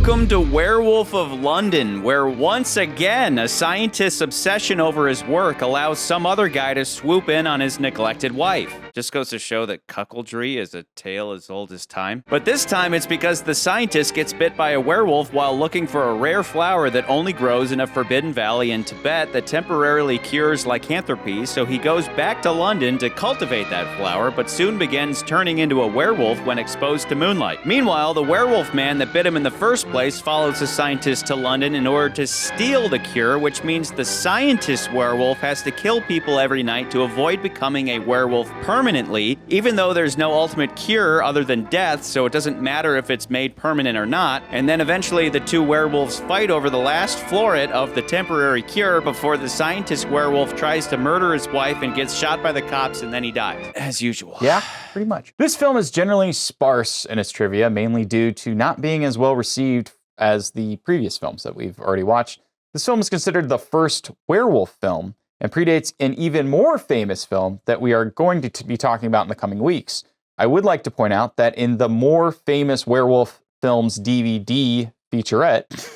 Welcome to Werewolf of London, where once again a scientist's obsession over his work allows some other guy to swoop in on his neglected wife. Just goes to show that cuckoldry is a tale as old as time. But this time it's because the scientist gets bit by a werewolf while looking for a rare flower that only grows in a forbidden valley in Tibet that temporarily cures lycanthropy, so he goes back to London to cultivate that flower, but soon begins turning into a werewolf when exposed to moonlight. Meanwhile, the werewolf man that bit him in the first place follows the scientist to London in order to steal the cure, which means the scientist werewolf has to kill people every night to avoid becoming a werewolf permanently, even though there's no ultimate cure other than death, so it doesn't matter if it's made permanent or not. And then eventually the two werewolves fight over the last floret of the temporary cure before the scientist werewolf tries to murder his wife and gets shot by the cops, and then he dies. As usual. Yeah, pretty much. This film is generally sparse in its trivia, mainly due to not being as well received as the previous films that we've already watched. This film is considered the first werewolf film and predates an even more famous film that we are going to be talking about in the coming weeks. I would like to point out that in the more famous werewolf films DVD featurette,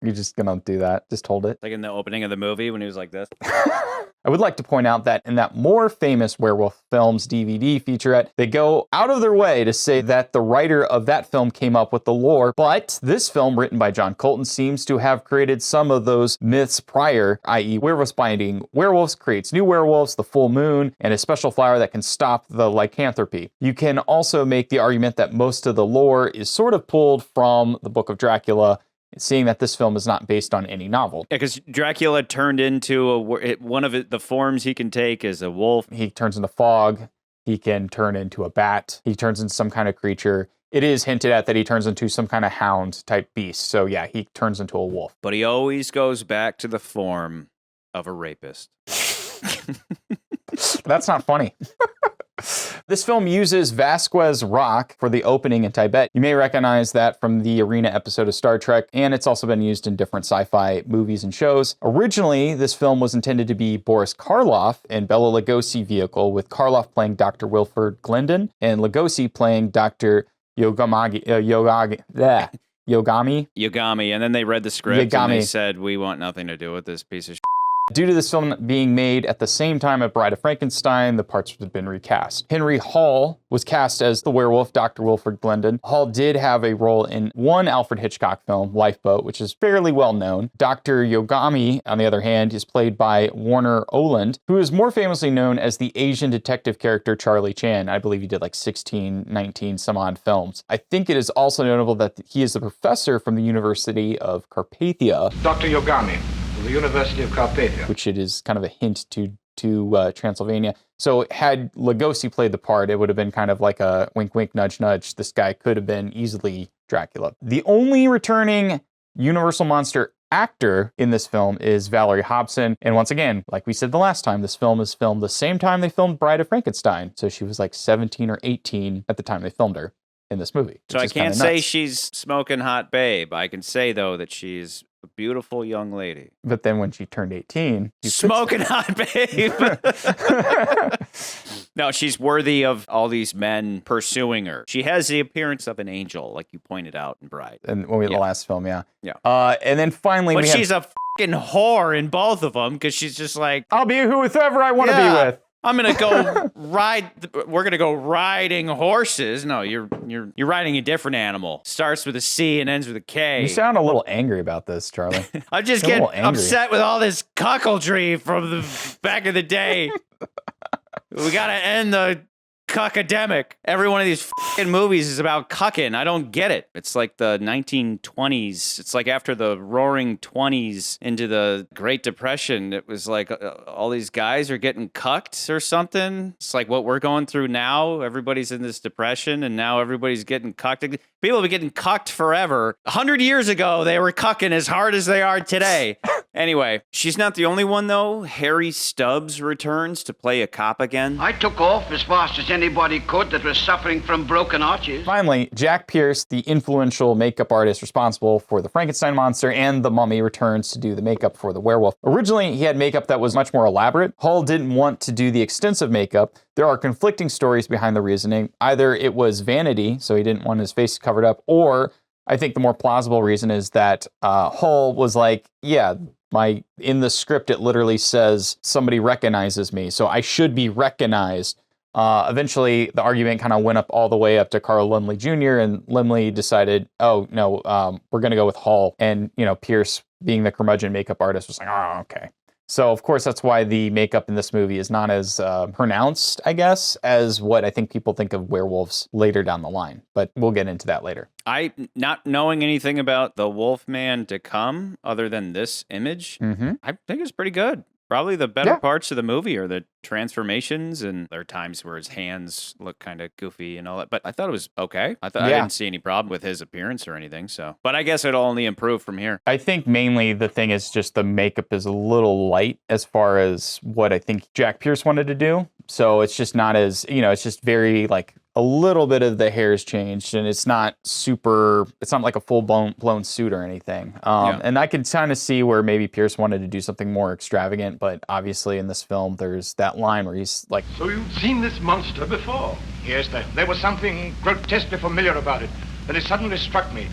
you're just gonna do that, just hold it. Like in the opening of the movie when he was like this. I would like to point out that in that more famous werewolf films DVD featurette, they go out of their way to say that the writer of that film came up with the lore, but this film, written by John Colton, seems to have created some of those myths prior, i.e. werewolves binding werewolves creates new werewolves, the full moon, and a special flower that can stop the lycanthropy. You can also make the argument that most of the lore is sort of pulled from the Book of Dracula, seeing that this film is not based on any novel. Yeah, because Dracula turned into one of the forms he can take is a wolf. He turns into fog. He can turn into a bat. He turns into some kind of creature. It is hinted at that he turns into some kind of hound type beast. So yeah, he turns into a wolf. But he always goes back to the form of a rapist. That's not funny. This film uses Vasquez rock for the opening in Tibet. You may recognize that from the Arena episode of Star Trek, and it's also been used in different sci-fi movies and shows. Originally, this film was intended to be Boris Karloff and Bela Lugosi vehicle, with Karloff playing Dr. Wilford Glendon and Lugosi playing Dr. Yogami. Yogami, and then they read the script and they said, we want nothing to do with this piece of shit. Due to this film being made at the same time as Bride of Frankenstein, the parts had been recast. Henry Hall was cast as the werewolf, Dr. Wilford Glendon. Hall did have a role in one Alfred Hitchcock film, Lifeboat, which is fairly well known. Dr. Yogami, on the other hand, is played by Warner Oland, who is more famously known as the Asian detective character Charlie Chan. I believe he did like 16, 19 some odd films. I think it is also notable that he is a professor from the University of Carpathia. Dr. Yogami. The University of Carpathia. Which it is kind of a hint to Transylvania. So had Lugosi played the part, it would have been kind of like a wink, wink, nudge, nudge. This guy could have been easily Dracula. The only returning Universal Monster actor in this film is Valerie Hobson. And once again, like we said the last time, this film is filmed the same time they filmed Bride of Frankenstein. So she was like 17 or 18 at the time they filmed her in this movie. So I can't say she's smoking hot babe. I can say, though, that she's a beautiful young lady. But then when she turned 18... Smoking hot babe! No, she's worthy of all these men pursuing her. She has the appearance of an angel, like you pointed out in Bride. And when we had the last film, yeah. Yeah. And then finally but she's a fucking whore in both of them, because she's just like... I'll be whoever I want to be with. I'm gonna go ride. We're gonna go riding horses. No, you're riding a different animal. Starts with a C and ends with a K. You sound a little angry about this, Charlie. I'm just getting upset with all this cuckoldry from the back of the day. We gotta end the cuckademic. Every one of these fucking movies is about cucking. I don't get it. It's like the 1920s. It's like after the roaring 20s into the Great Depression. It was like all these guys are getting cucked or something. It's like what we're going through now. Everybody's in this depression and now everybody's getting cucked. People have been getting cucked forever. 100 years ago, they were cucking as hard as they are today. Anyway, she's not the only one, though. Harry Stubbs returns to play a cop again. I took off as fast as anybody could that was suffering from broken arches. Finally, Jack Pierce, the influential makeup artist responsible for the Frankenstein monster and the Mummy, returns to do the makeup for the werewolf. Originally, he had makeup that was much more elaborate. Hall didn't want to do the extensive makeup. There are conflicting stories behind the reasoning. Either it was vanity, so he didn't want his face covered up, or I think the more plausible reason is that Hull was like, yeah, in the script it literally says somebody recognizes me, so I should be recognized. Eventually, the argument kind of went up all the way up to Carl Laemmle Jr., and Laemmle decided, oh, no, we're going to go with Hull. And, Pierce, being the curmudgeon makeup artist, was like, oh, okay. So, of course, that's why the makeup in this movie is not as pronounced, I guess, as what I think people think of werewolves later down the line. But we'll get into that later. Not knowing anything about the Wolfman to come, other than this image, I think it's pretty good. Probably the better parts of the movie are the transformations, and there are times where his hands look kind of goofy and all that. But I thought it was okay. I didn't see any problem with his appearance or anything. So, but I guess it'll only improve from here. I think mainly the thing is just the makeup is a little light as far as what I think Jack Pierce wanted to do. So it's just not as, it's just very like a little bit of the hair's changed, and it's not like a full blown suit or anything. And I can kind of see where maybe Pierce wanted to do something more extravagant, but obviously in this film, there's that line where he's like, So you've seen this monster before? Yes, there was something grotesquely familiar about it. Then it suddenly struck me.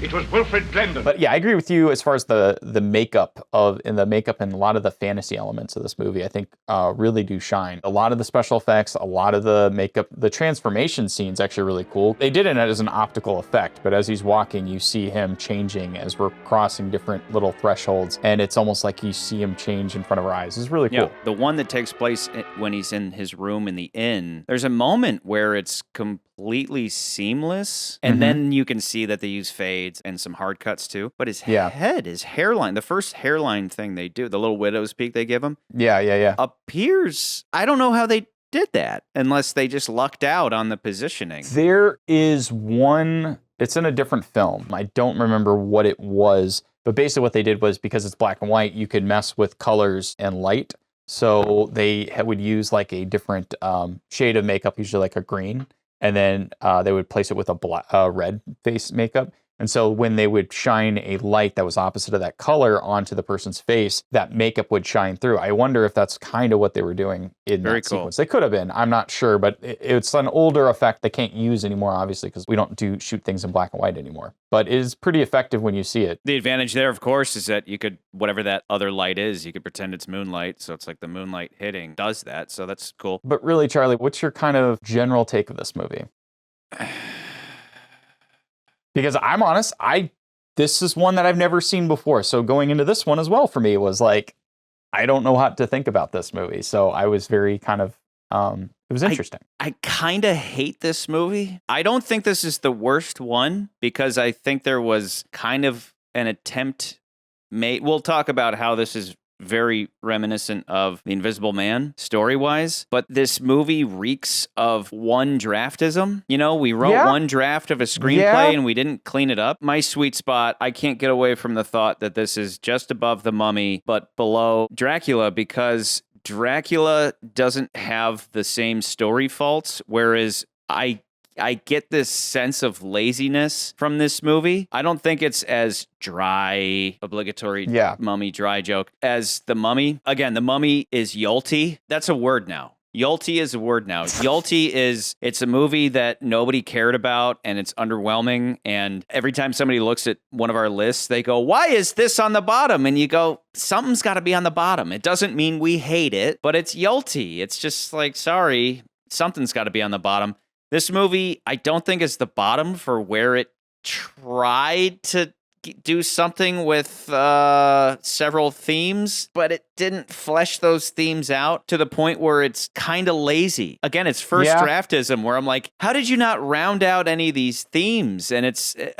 It was Wilfred Glendon. But yeah, I agree with you as far as the makeup and a lot of the fantasy elements of this movie, I think really do shine. A lot of the special effects, a lot of the makeup, the transformation scene's actually really cool. They did it as an optical effect, but as he's walking, you see him changing as we're crossing different little thresholds, and it's almost like you see him change in front of our eyes. It's really cool. Yeah, the one that takes place when he's in his room in the inn, there's a moment where it's completely seamless, and then you can see that they use fades and some hard cuts too. But his head, his hairline, the first hairline thing they do, the little widow's peak they give him, appears. I don't know how they did that unless they just lucked out on the positioning. There is one, it's in a different film. I don't remember what it was, but basically what they did was, because it's black and white, you could mess with colors and light. So they would use like a different shade of makeup, usually like a green, and then they would place it with a red face makeup. And so when they would shine a light that was opposite of that color onto the person's face, that makeup would shine through. I wonder if that's kind of what they were doing in that sequence. They could have been. I'm not sure, but it's an older effect they can't use anymore, obviously, because we don't shoot things in black and white anymore. But it is pretty effective when you see it. The advantage there, of course, is that you could, whatever that other light is, you could pretend it's moonlight. So it's like the moonlight hitting does that. So that's cool. But really, Charlie, what's your kind of general take of this movie? Because I'm honest, this is one that I've never seen before. So going into this one as well for me was like, I don't know what to think about this movie. So I was very kind of, it was interesting. I kind of hate this movie. I don't think this is the worst one, because I think there was kind of an attempt made. We'll talk about how this is very reminiscent of The Invisible Man, story-wise. But this movie reeks of one draftism. We wrote one draft of a screenplay and we didn't clean it up. My sweet spot, I can't get away from the thought that this is just above The Mummy, but below Dracula, because Dracula doesn't have the same story faults, whereas I get this sense of laziness from this movie. I don't think it's as dry, obligatory Mummy dry joke as The Mummy. Again, The Mummy is Yulte. That's a word now. Yulte is a word now. Yulte it's a movie that nobody cared about, and it's underwhelming. And every time somebody looks at one of our lists, they go, why is this on the bottom? And you go, something's got to be on the bottom. It doesn't mean we hate it, but it's Yulte. It's just like, sorry, something's got to be on the bottom. This movie, I don't think is the bottom for where it tried to do something with several themes, but it didn't flesh those themes out to the point where it's kind of lazy. Again, it's first draftism, where I'm like, how did you not round out any of these themes? And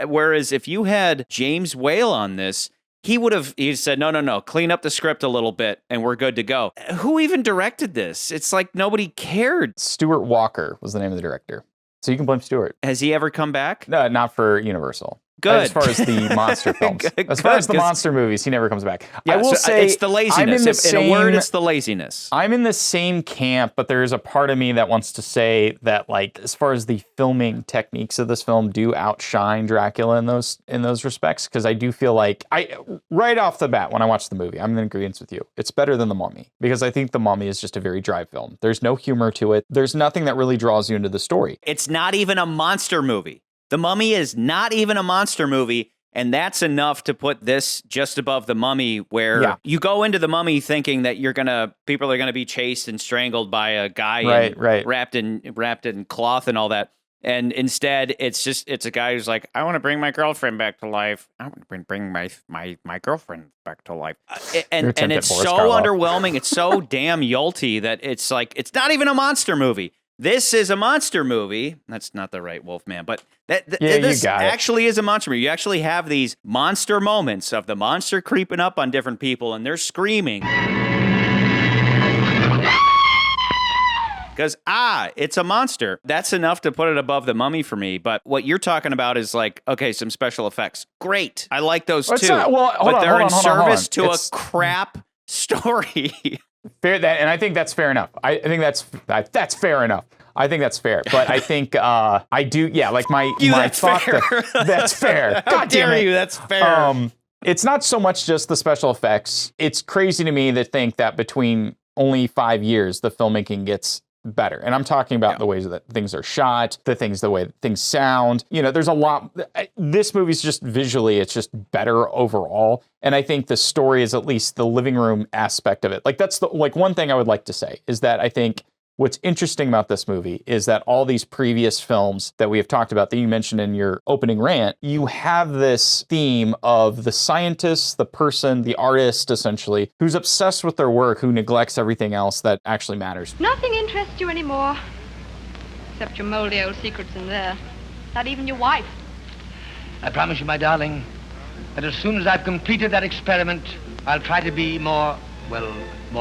whereas if you had James Whale on this, he said, no, clean up the script a little bit and we're good to go. Who even directed this? It's like nobody cared. Stuart Walker was the name of the director. So you can blame Stuart. Has he ever come back? No, not for Universal. Good. As far as the monster films. As far as the monster movies, he never comes back. Yeah, I will say it's the laziness. In a word, it's the laziness. I'm in the same camp, but there's a part of me that wants to say that, like, as far as the filming techniques of this film do outshine Dracula in those respects, because I do feel like right off the bat when I watch the movie, I'm in agreement with you. It's better than The Mummy, because I think The Mummy is just a very dry film. There's no humor to it. There's nothing that really draws you into the story. It's not even a monster movie. The Mummy is not even a monster movie. And that's enough to put this just above The Mummy, where you go into The Mummy thinking that people are gonna be chased and strangled by a guy wrapped in cloth and all that. And instead, it's a guy who's like, I want to bring my girlfriend back to life. I want to bring my girlfriend back to life. And it's so underwhelming. It's so damn yolty that it's like, it's not even a monster movie. This is a monster movie. That's not the right Wolfman, but this actually is a monster movie. You actually have these monster moments of the monster creeping up on different people, and they're screaming. Because, it's a monster. That's enough to put it above The Mummy for me. But what you're talking about is like, okay, some special effects. Great. I like those too. But they're in service to a crap story. Fair and I think that's fair enough. I think that's fair enough. I think that's fair. But I think I do. Yeah, like my thought. That's fair. How dare you? That's fair. It's not so much just the special effects. It's crazy to me to think that between only 5 years, the filmmaking gets better. And I'm talking about the ways that things are shot, the way that things sound. There's a lot. This movie's just visually, it's just better overall. And I think the story is at least the living room aspect of it. Like that's one thing I would like to say is that I think what's interesting about this movie is that all these previous films that we have talked about that you mentioned in your opening rant, you have this theme of the scientist, the person, the artist, essentially, who's obsessed with their work, who neglects everything else that actually matters. Nothing interests you anymore, except your moldy old secrets in there. Not even your wife. I promise you, my darling, that as soon as I've completed that experiment, I'll try to be more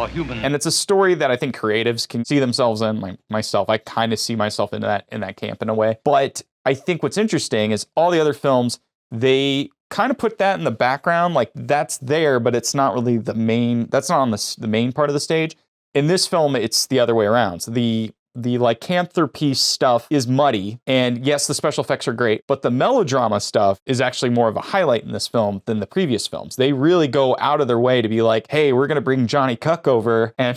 human. And it's a story that I think creatives can see themselves in. Like myself, I kind of see myself in that camp in a way. But I think what's interesting is all the other films, they kind of put that in the background. Like that's there, but it's not really the main. That's not on the main part of the stage. In this film, it's the other way around. So the lycanthropy stuff is muddy, and yes, the special effects are great, but the melodrama stuff is actually more of a highlight in this film than the previous films. They really go out of their way to be like, hey, we're gonna bring Johnny Cuck over, and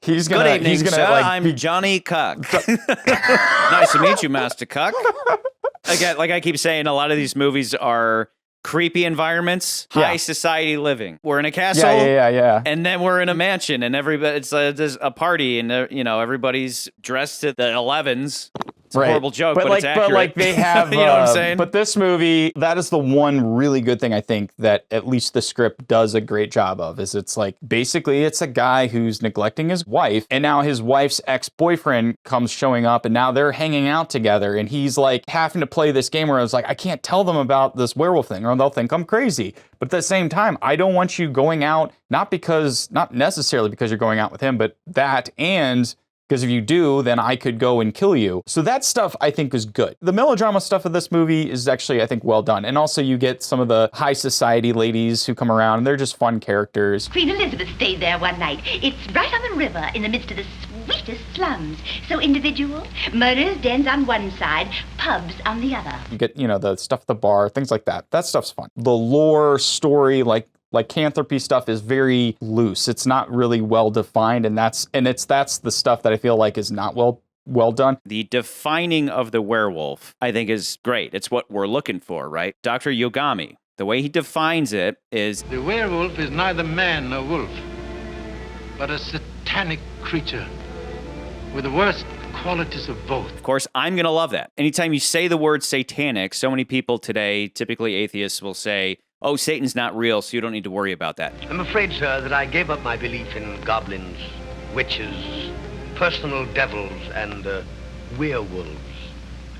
he's gonna Good evening, sir. Like, I'm Johnny Cuck. Nice to meet you, Master Cuck. Again, like I keep saying, a lot of these movies are creepy environments, high society living. We're in a castle, and then we're in a mansion, and everybody there's a party, and everybody's dressed to the 11s. It's a horrible joke, but it's accurate. But like they have, you know what I'm saying? But this movie, that is the one really good thing I think that at least the script does a great job of. Is it's like basically it's a guy who's neglecting his wife, and now his wife's ex-boyfriend comes showing up, and now they're hanging out together, and he's like having to play this game where I was like, I can't tell them about this werewolf thing, or they'll think I'm crazy. But at the same time, I don't want you going out, not necessarily because you're going out with him, but that and because if you do, then I could go and kill you. So that stuff I think is good. The melodrama stuff of this movie is actually, I think, well done. And also you get some of the high society ladies who come around, and they're just fun characters. Queen Elizabeth stayed there one night. It's right on the river in the midst of the sweetest slums. So individual, murderers' dens on one side, pubs on the other. You get, the stuff at the bar, things like that. That stuff's fun. The lore story, lycanthropy stuff is very loose. It's not really well defined, and that's the stuff that I feel like is not well done. The defining of the werewolf, I think, is great. It's what we're looking for, right? Dr. Yogami, the way he defines it is... The werewolf is neither man nor wolf, but a satanic creature with the worst qualities of both. Of course, I'm going to love that. Anytime you say the word satanic, so many people today, typically atheists, will say, oh, Satan's not real, so you don't need to worry about that. I'm afraid, sir, that I gave up my belief in goblins, witches, personal devils, and werewolves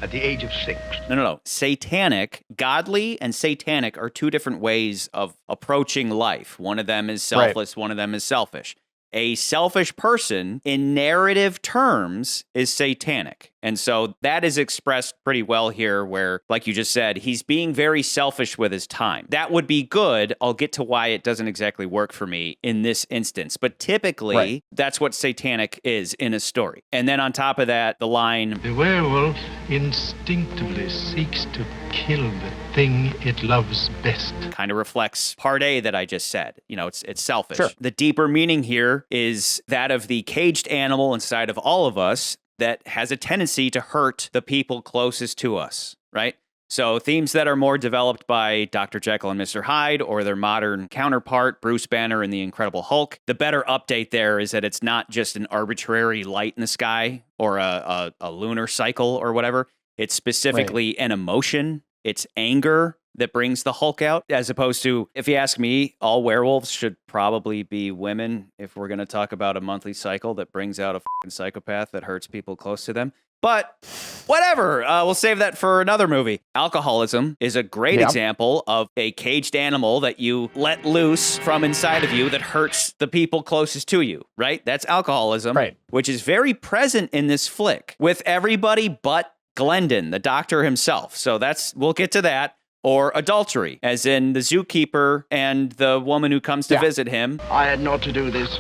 at the age of 6. No. Satanic, godly and satanic are two different ways of approaching life. One of them is selfless, one of them is selfish. A selfish person, in narrative terms, is satanic. And so that is expressed pretty well here where, like you just said, he's being very selfish with his time. That would be good. I'll get to why it doesn't exactly work for me in this instance. But typically, that's what satanic is in a story. And then on top of that, the line... The werewolf instinctively seeks to kill the thing it loves best. Kind of reflects part A that I just said. It's selfish. Sure. The deeper meaning here is that of the caged animal inside of all of us that has a tendency to hurt the people closest to us, right? So themes that are more developed by Dr. Jekyll and Mr. Hyde or their modern counterpart, Bruce Banner and the Incredible Hulk. The better update there is that it's not just an arbitrary light in the sky or a lunar cycle or whatever. It's specifically an emotion. It's anger that brings the Hulk out, as opposed to, if you ask me, all werewolves should probably be women if we're going to talk about a monthly cycle that brings out a fucking psychopath that hurts people close to them. But whatever, we'll save that for another movie. Alcoholism is a great example of a caged animal that you let loose from inside of you that hurts the people closest to you, right? That's alcoholism, which is very present in this flick with everybody but Glendon, the doctor himself. So we'll get to that. Or adultery, as in the zookeeper and the woman who comes to visit him. I had not to do this.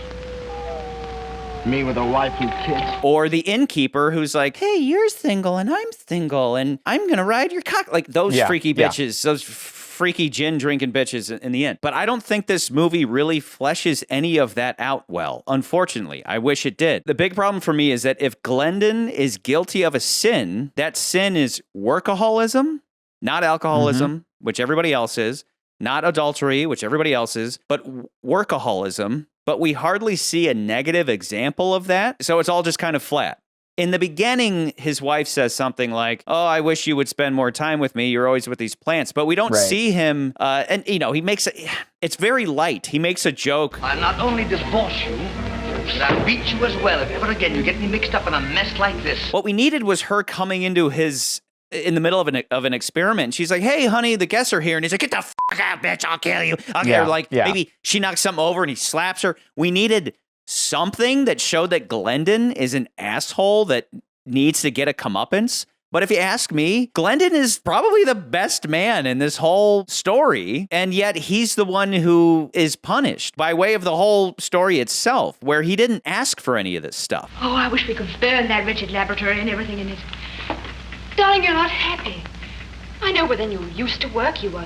Me with a wife and kids. Or the innkeeper who's like, hey, you're single and I'm single and I'm going to ride your cock. Like those freaky bitches, those freaky gin drinking bitches in the end. But I don't think this movie really fleshes any of that out well. Unfortunately, I wish it did. The big problem for me is that if Glendon is guilty of a sin, that sin is workaholism. Not alcoholism, which everybody else is, not adultery, which everybody else is, but workaholism. But we hardly see a negative example of that. So it's all just kind of flat. In the beginning, his wife says something like, oh, I wish you would spend more time with me. You're always with these plants. But we don't see him. And, he makes it's very light. He makes a joke. I'll not only divorce you, but I'll beat you as well if ever again you get me mixed up in a mess like this. What we needed was her coming into in the middle of an experiment. She's like, hey, honey, the guests are here. And he's like, get the fuck out, bitch. I'll kill you. Maybe she knocks something over and he slaps her. We needed something that showed that Glendon is an asshole that needs to get a comeuppance. But if you ask me, Glendon is probably the best man in this whole story. And yet he's the one who is punished by way of the whole story itself, where he didn't ask for any of this stuff. Oh, I wish we could burn that wretched laboratory and everything in it. Darling, you're not happy. I know when you used to work, you were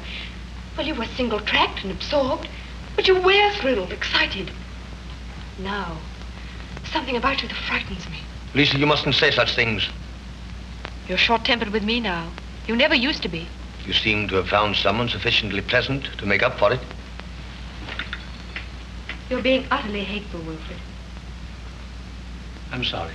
single-tracked and absorbed, but you were thrilled, excited. Now, something about you that frightens me. Lisa, you mustn't say such things. You're short-tempered with me now. You never used to be. You seem to have found someone sufficiently pleasant to make up for it. You're being utterly hateful, Wilfred. I'm sorry.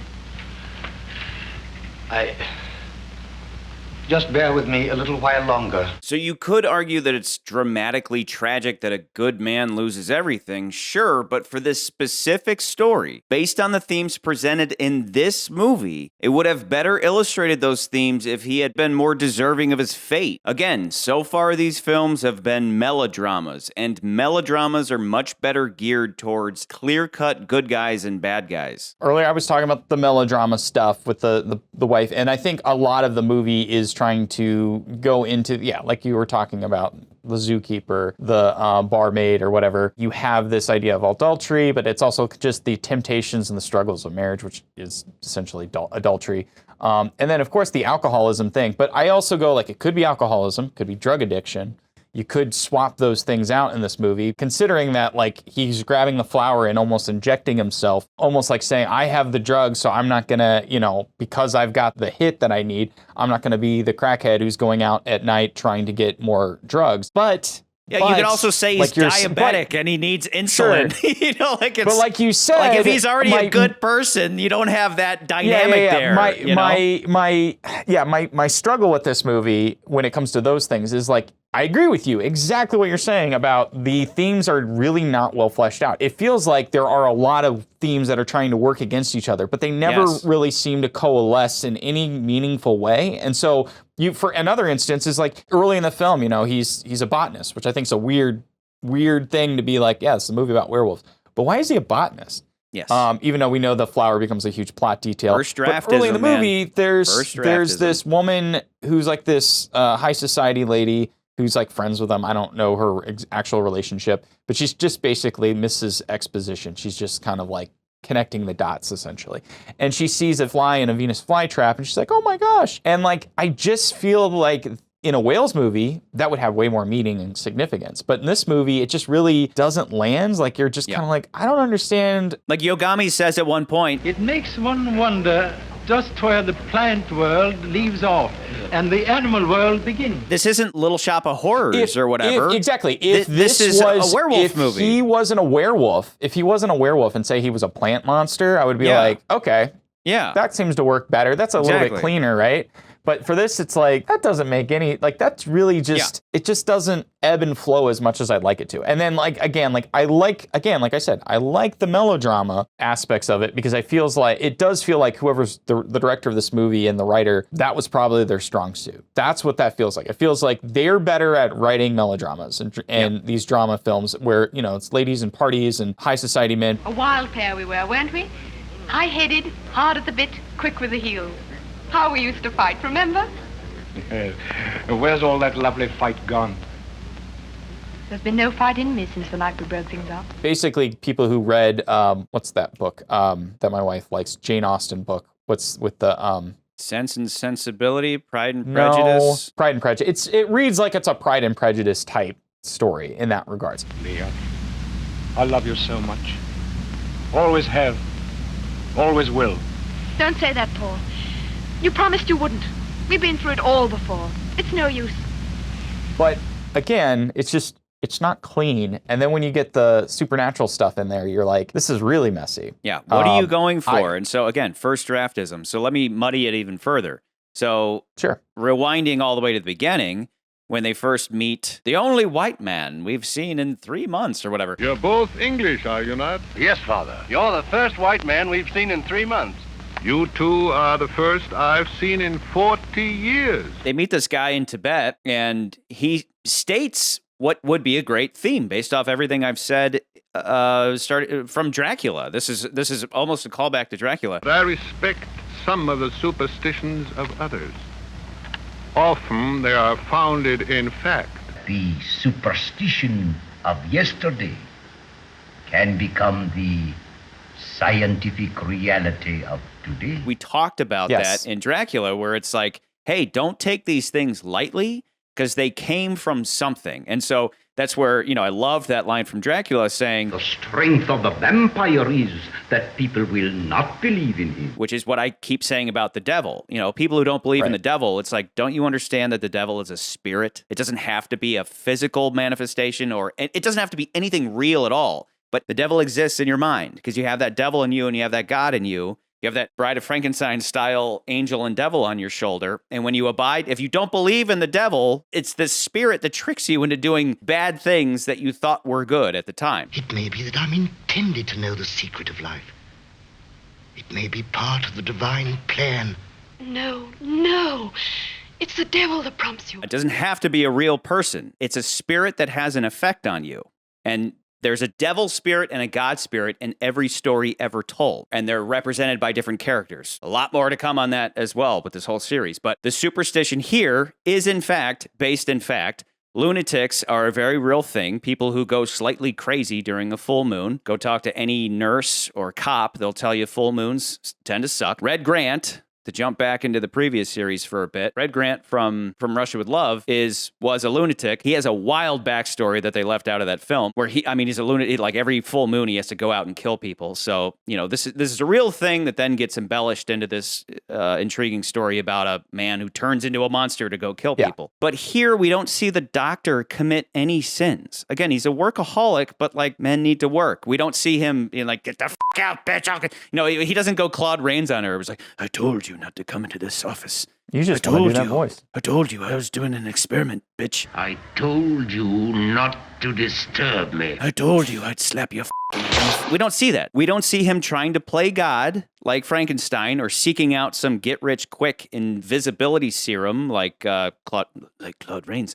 Just bear with me a little while longer. So you could argue that it's dramatically tragic that a good man loses everything, sure, but for this specific story, based on the themes presented in this movie, it would have better illustrated those themes if he had been more deserving of his fate. Again, so far these films have been melodramas, and melodramas are much better geared towards clear-cut good guys and bad guys. Earlier I was talking about the melodrama stuff with the wife, and I think a lot of the movie is trying to go into, like you were talking about, the zookeeper, the barmaid or whatever. You have this idea of adultery, but it's also just the temptations and the struggles of marriage, which is essentially adultery. And then, of course, the alcoholism thing. But I also go, it could be alcoholism, could be drug addiction. You could swap those things out in this movie, considering that, he's grabbing the flower and almost injecting himself, almost like saying, I have the drug, so I'm not gonna, because I've got the hit that I need, I'm not gonna be the crackhead who's going out at night trying to get more drugs. But you could also say he's diabetic and he needs insulin. Sure. But like you said, if he's already a good person, you don't have that dynamic there. My struggle with this movie when it comes to those things is I agree with you exactly what you're saying about the themes are really not well fleshed out. It feels like there are a lot of themes that are trying to work against each other, but they never really seem to coalesce in any meaningful way. And so for another instance is early in the film, he's a botanist, which I think is a weird thing to be it's a movie about werewolves. But why is he a botanist? Yes. Even though we know the flower becomes a huge plot detail. First draft. But early in the movie, there's this woman who's this high society lady who's friends with him. I don't know her actual relationship, but she's just basically Mrs. Exposition. She's just kind of connecting the dots, essentially. And she sees a fly in a Venus flytrap, and she's like, oh my gosh. And I just feel in a whales movie, that would have way more meaning and significance. But in this movie, it just really doesn't land. You're just kind of I don't understand. Yogami says at one point, it makes one wonder just where the plant world leaves off and the animal world begins. This isn't Little Shop of Horrors or whatever. Exactly. If this is was a werewolf movie. If he wasn't a werewolf, and say he was a plant monster, I would be like, okay, that seems to work better. That's a little bit cleaner, right? But for this, it's like, that doesn't make any, like, that's really just, it just doesn't ebb and flow as much as I'd like it to. And then, like I said, I like the melodrama aspects of it because it does feel like whoever's the director of this movie and the writer, that was probably their strong suit. That's what that feels like. It feels like they're better at writing melodramas and these drama films where, it's ladies and parties and high society men. A wild pair we were, weren't we? High-headed, hard at the bit, quick with the heels. How we used to fight, remember? Yes. Where's all that lovely fight gone? There's been no fight in me since the night we broke things up. Basically, people who read, what's that book that my wife likes, Jane Austen book. What's with the... Sense and Sensibility, Pride and Prejudice? No, Pride and Prejudice. It reads like it's a Pride and Prejudice type story in that regards. Leah, I love you so much. Always have. Always will. Don't say that, Paul. You promised you wouldn't. We've been through it all before. It's no use. But again, it's not clean. And then when you get the supernatural stuff in there, you're like, this is really messy. Yeah. What are you going for? And so again, first draftism. So let me muddy it even further. So rewinding all the way to the beginning, when they first meet the only white man we've seen in 3 months or whatever. You're both English, are you not? Yes, Father. You're the first white man we've seen in 3 months. You two are the first I've seen in 40 years. They meet this guy in Tibet, and he states what would be a great theme based off everything I've said started from Dracula. This is almost a callback to Dracula. But I respect some of the superstitions of others. Often they are founded in fact. The superstition of yesterday can become the scientific reality of today. We talked about that in Dracula, where it's like, hey, don't take these things lightly because they came from something. And so that's where, I love that line from Dracula saying, the strength of the vampire is that people will not believe in him. Which is what I keep saying about the devil. People who don't believe in the devil, it's like, don't you understand that the devil is a spirit? It doesn't have to be a physical manifestation, or it doesn't have to be anything real at all. But the devil exists in your mind because you have that devil in you and you have that God in you. You have that Bride of Frankenstein style angel and devil on your shoulder. And when you abide, if you don't believe in the devil, it's the spirit that tricks you into doing bad things that you thought were good at the time. It may be that I'm intended to know the secret of life. It may be part of the divine plan. No. It's the devil that prompts you. It doesn't have to be a real person. It's a spirit that has an effect on you. And there's a devil spirit and a God spirit in every story ever told, and they're represented by different characters. A lot more to come on that as well with this whole series. But the superstition here is, in fact, based in fact. Lunatics are a very real thing. People who go slightly crazy during a full moon. Go talk to any nurse or cop. They'll tell you full moons tend to suck. Red Grant, to jump back into the previous series for a bit, Red Grant from Russia with Love was a lunatic. He has a wild backstory that they left out of that film, where he's a lunatic. Like every full moon, he has to go out and kill people. So this is a real thing that then gets embellished into this intriguing story about a man who turns into a monster to go kill people. But here we don't see the doctor commit any sins. Again, he's a workaholic, but like men need to work. We don't see him being like, get the f*** out, bitch. He doesn't go Claude Rains on her. It was like, I told you not to come into this office. You just want to do that voice. I told you I was doing an experiment, bitch. I told you not to disturb me. I told you I'd slap your mouth. We don't see that. We don't see him trying to play God like Frankenstein or seeking out some get-rich-quick invisibility serum like Claude Rains.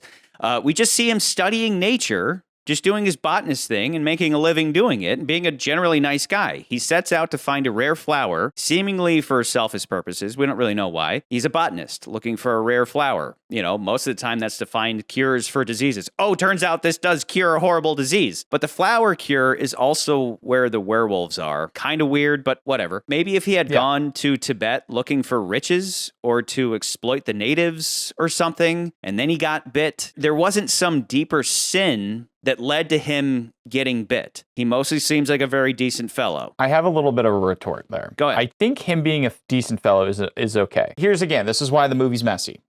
We just see him studying nature, just doing his botanist thing and making a living doing it and being a generally nice guy. He sets out to find a rare flower, seemingly for selfish purposes. We don't really know why. He's a botanist looking for a rare flower. Most of the time that's to find cures for diseases. Oh, turns out this does cure a horrible disease. But the flower cure is also where the werewolves are. Kind of weird, but whatever. Maybe if he had gone to Tibet looking for riches or to exploit the natives or something, and then he got bit, there wasn't some deeper sin that led to him getting bit. He mostly seems like a very decent fellow. I have a little bit of a retort there. Go ahead. I think him being a decent fellow is okay. Here's again, this is why the movie's messy.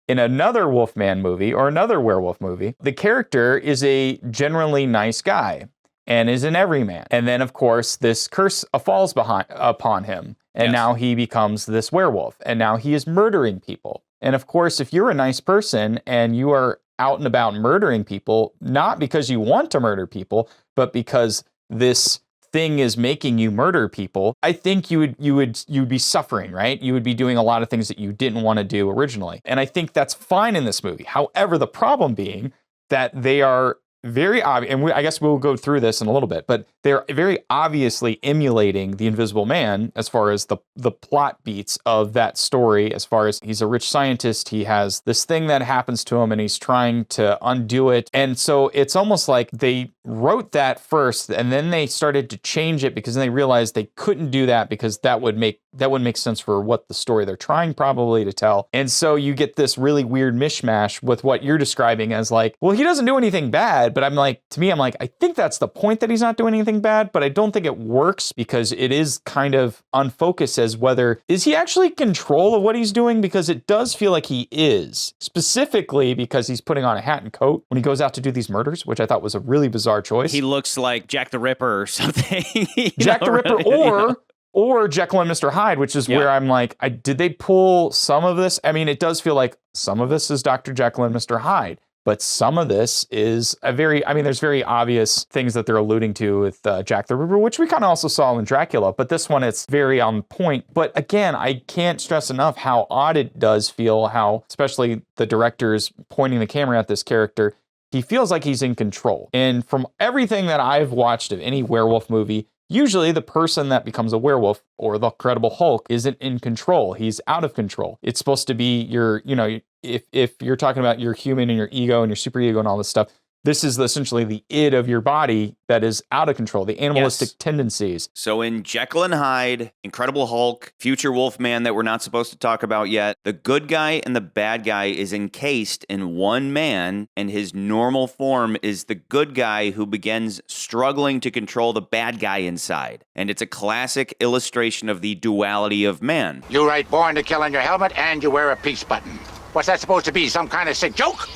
In another Wolfman movie or another werewolf movie, the character is a generally nice guy and is an everyman. And then, of course, this curse falls upon him. And now he becomes this werewolf. And now he is murdering people. And of course, if you're a nice person and you are out and about murdering people, not because you want to murder people, but because this thing is making you murder people, I think you'd be suffering, right? You would be doing a lot of things that you didn't want to do originally. And I think that's fine in this movie. However, the problem being that they are very obvious, and I guess we'll go through this in a little bit, but they're very obviously emulating the Invisible Man as far as the plot beats of that story. As far as he's a rich scientist, he has this thing that happens to him and he's trying to undo it. And so it's almost like they wrote that first and then they started to change it because then they realized they couldn't do that because that wouldn't make sense for what the story they're trying probably to tell. And so you get this really weird mishmash with what you're describing as like, well, he doesn't do anything bad. But I'm like, I think that's the point, that he's not doing anything bad, but I don't think it works because it is kind of unfocused as whether, is he actually in control of what he's doing? Because it does feel like he is, specifically because he's putting on a hat and coat when he goes out to do these murders, which I thought was a really bizarre choice. He looks like Jack the Ripper or something. Jack the Ripper or Jekyll and Mr. Hyde, which is where I'm like, did they pull some of this? I mean, it does feel like some of this is Dr. Jekyll and Mr. Hyde. But some of this is there's very obvious things that they're alluding to with Jack the Ripper, which we kind of also saw in Dracula. But this one, it's very on point. But again, I can't stress enough how odd it does feel, how especially the director's pointing the camera at this character. He feels like he's in control. And from everything that I've watched of any werewolf movie, usually the person that becomes a werewolf or the Incredible Hulk isn't in control. He's out of control. It's supposed to be if you're talking about your human and your ego and your superego and all this stuff, this is essentially the id of your body that is out of control, the animalistic tendencies. So in Jekyll and Hyde, Incredible Hulk, future Wolfman that we're not supposed to talk about yet, the good guy and the bad guy is encased in one man, and his normal form is the good guy who begins struggling to control the bad guy inside. And it's a classic illustration of the duality of man. You write "born to kill" on your helmet and you wear a peace button. What's that supposed to be, some kind of sick joke?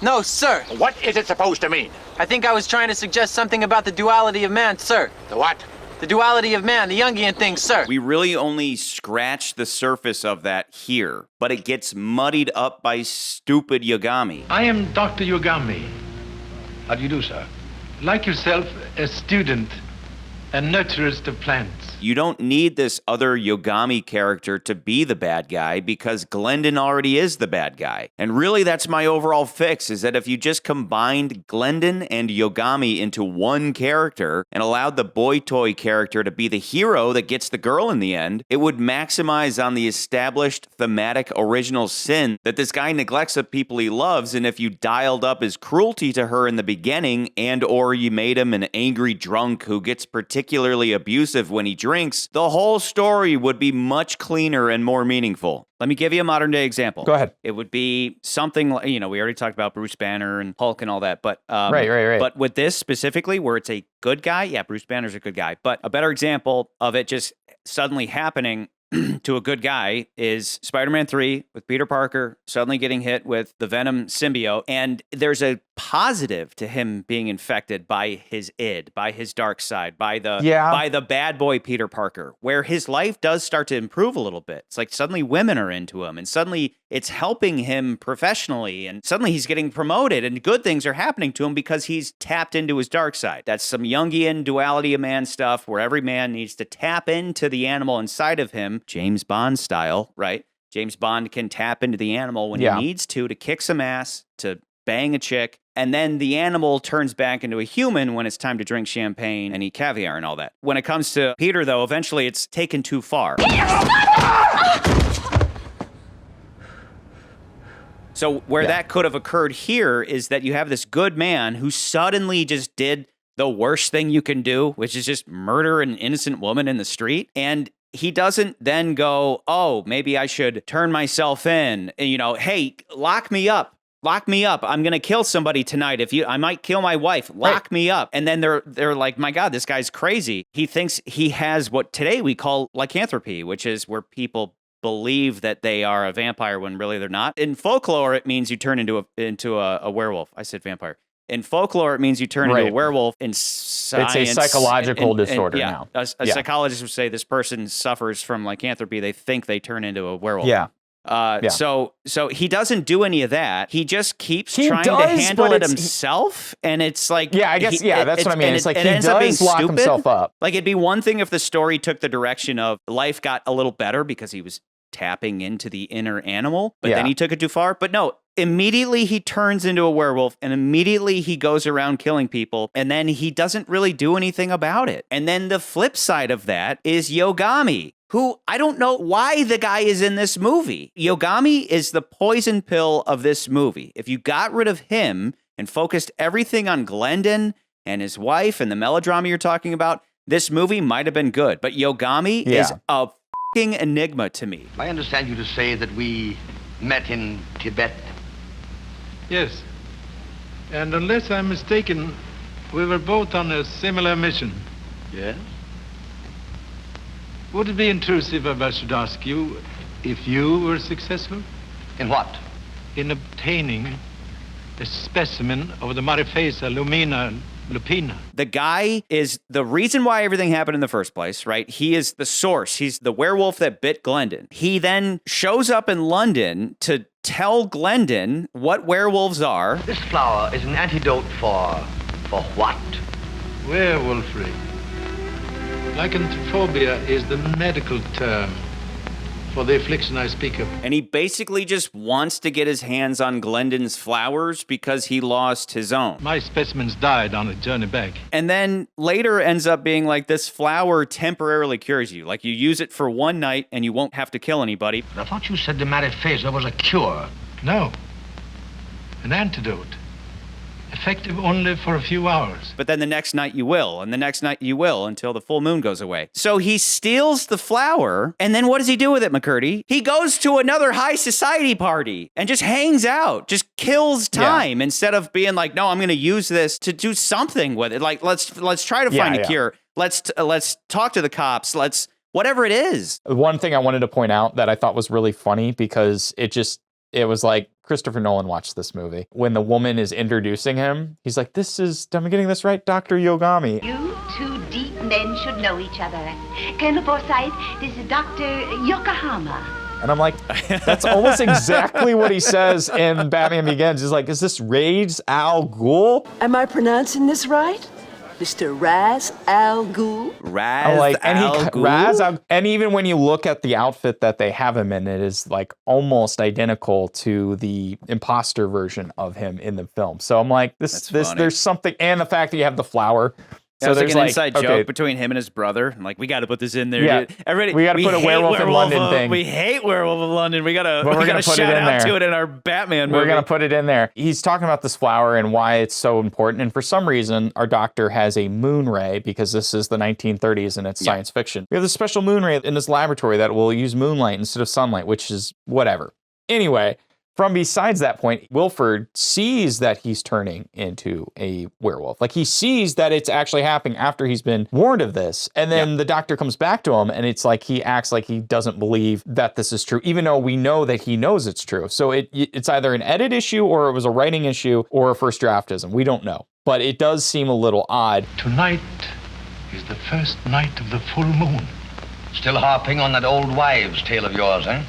No, sir. What is it supposed to mean? I think I was trying to suggest something about the duality of man, sir. The what? The duality of man, the Jungian thing, sir. We really only scratch the surface of that here, but it gets muddied up by stupid Yogami. I am Dr. Yogami. How do you do, sir? Like yourself, a student, a nurturist of plants. You don't need this other Yogami character to be the bad guy because Glendon already is the bad guy. And really that's my overall fix, is that if you just combined Glendon and Yogami into one character and allowed the boy toy character to be the hero that gets the girl in the end, it would maximize on the established thematic original sin that this guy neglects the people he loves. And if you dialed up his cruelty to her in the beginning and or you made him an angry drunk who gets particularly abusive when he drinks, the whole story would be much cleaner and more meaningful. Let me give you a modern day example. Go ahead. It would be something like, we already talked about Bruce Banner and Hulk and all that, but right. But with this specifically, where it's a good guy, yeah, Bruce Banner's a good guy. But a better example of it just suddenly happening to a good guy is Spider-Man 3 with Peter Parker suddenly getting hit with the Venom symbiote. And there's a positive to him being infected by his id, by his dark side, by the bad boy Peter Parker, where his life does start to improve a little bit. It's like suddenly women are into him and suddenly it's helping him professionally and suddenly he's getting promoted and good things are happening to him because he's tapped into his dark side. That's some Jungian duality of man stuff where every man needs to tap into the animal inside of him, James Bond style, right? James Bond can tap into the animal when he needs to kick some ass, to bang a chick, and then the animal turns back into a human when it's time to drink champagne and eat caviar and all that. When it comes to Peter, though, eventually it's taken too far. So where that could have occurred here is that you have this good man who suddenly just did the worst thing you can do, which is just murder an innocent woman in the street. And he doesn't then go, oh, maybe I should turn myself in. And, hey, lock me up. lock me up. I'm going to kill somebody tonight. I might kill my wife. Lock me up. And then they're like, my God, this guy's crazy. He thinks he has what today we call lycanthropy, which is where people believe that they are a vampire when really they're not. In folklore, it means you turn into a werewolf. I said vampire. In folklore, it means you turn into a werewolf. In science, it's a psychological disorder now. A psychologist would say this person suffers from lycanthropy. They think they turn into a werewolf. Yeah. So he doesn't do any of that. He just keeps trying to handle it himself, and it's like I guess that's what I mean. It's like he does lock himself up. Like it'd be one thing if the story took the direction of life got a little better because he was tapping into the inner animal, but then he took it too far. But no, immediately he turns into a werewolf, and immediately he goes around killing people, and then he doesn't really do anything about it. And then the flip side of that is Yogami, who I don't know why the guy is in this movie. Yogami is the poison pill of this movie. If you got rid of him and focused everything on Glendon and his wife and the melodrama you're talking about, this movie might have been good. But Yogami is a f***ing enigma to me. I understand you to say that we met in Tibet. Yes. And unless I'm mistaken, we were both on a similar mission. Yes? Would it be intrusive if I should ask you if you were successful? In what? In obtaining a specimen of the Mariphasa lumina lupina. The guy is the reason why everything happened in the first place, right? He is the source. He's the werewolf that bit Glendon. He then shows up in London to tell Glendon what werewolves are. This flower is an antidote for what? Werewolfery. Lycanthropy is the medical term for the affliction I speak of. And he basically just wants to get his hands on Glendon's flowers because he lost his own. My specimens died on a journey back. And then later ends up being like this flower temporarily cures you. Like you use it for one night and you won't have to kill anybody. I thought you said the Mariphasa was a cure. No. An antidote. Effective only for a few hours. But then the next night you will, and the next night you will, until the full moon goes away. So he steals the flower, and then what does he do with it, McCurdy? He goes to another high society party and just hangs out, just kills time instead of being like, no, I'm going to use this to do something with it. Like, let's try to find a cure. Let's talk to the cops. Let's whatever it is. One thing I wanted to point out that I thought was really funny because it was like Christopher Nolan watched this movie. When the woman is introducing him, he's like, am I getting this right? Dr. Yogami. You two deep men should know each other. Colonel Forsyth, this is Dr. Yokohama. And I'm like, that's almost exactly what he says in Batman Begins. He's like, is this Ra's al Ghul? Am I pronouncing this right? Mr. Raz Al Ghul? And even when you look at the outfit that they have him in, it is like almost identical to the imposter version of him in the film. So I'm like, there's something, and the fact that you have the flower. So there's like an inside joke between him and his brother. I'm like, we got to put this in there. Yeah. Dude. Everybody, we got to put a Werewolf in London thing. We hate Werewolf of London. We got to shout out to it in our Batman movie. We're going to put it in there. He's talking about this flower and why it's so important. And for some reason, our doctor has a moon ray because this is the 1930s and it's science fiction. We have this special moon ray in this laboratory that will use moonlight instead of sunlight, which is whatever. Anyway, from besides that point, Wilford sees that he's turning into a werewolf. Like he sees that it's actually happening after he's been warned of this. And then the doctor comes back to him and it's like he acts like he doesn't believe that this is true, even though we know that he knows it's true. So it's either an edit issue or it was a writing issue or a first draftism. We don't know. But it does seem a little odd. Tonight is the first night of the full moon. Still harping on that old wives' tale of yours, eh?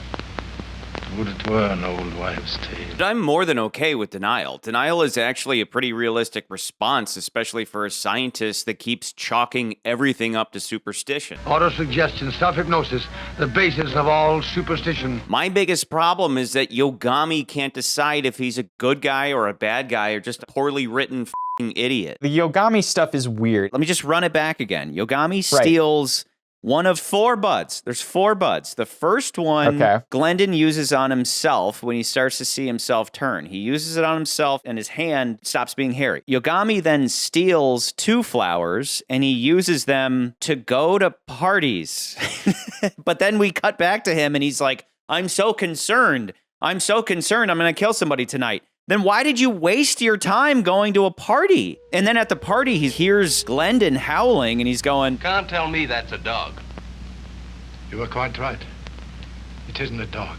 Would it were an old wives' tale. But I'm more than okay with denial. Denial is actually a pretty realistic response, especially for a scientist that keeps chalking everything up to superstition. Autosuggestion, self-hypnosis, the basis of all superstition. My biggest problem is that Yogami can't decide if he's a good guy or a bad guy or just a poorly written f***ing idiot. The Yogami stuff is weird. Let me just run it back again. Yogami steals one of 4 buds. There's 4 buds. The first one, Glendon uses on himself when he starts to see himself turn. He uses it on himself and his hand stops being hairy. Yogami then steals 2 flowers and he uses them to go to parties. But then we cut back to him and he's like, I'm so concerned. I'm going to kill somebody tonight. then why did you waste your time going to a party? And then at the party, he hears Glendon howling, and he's going, Can't tell me that's a dog. You were quite right. It isn't a dog.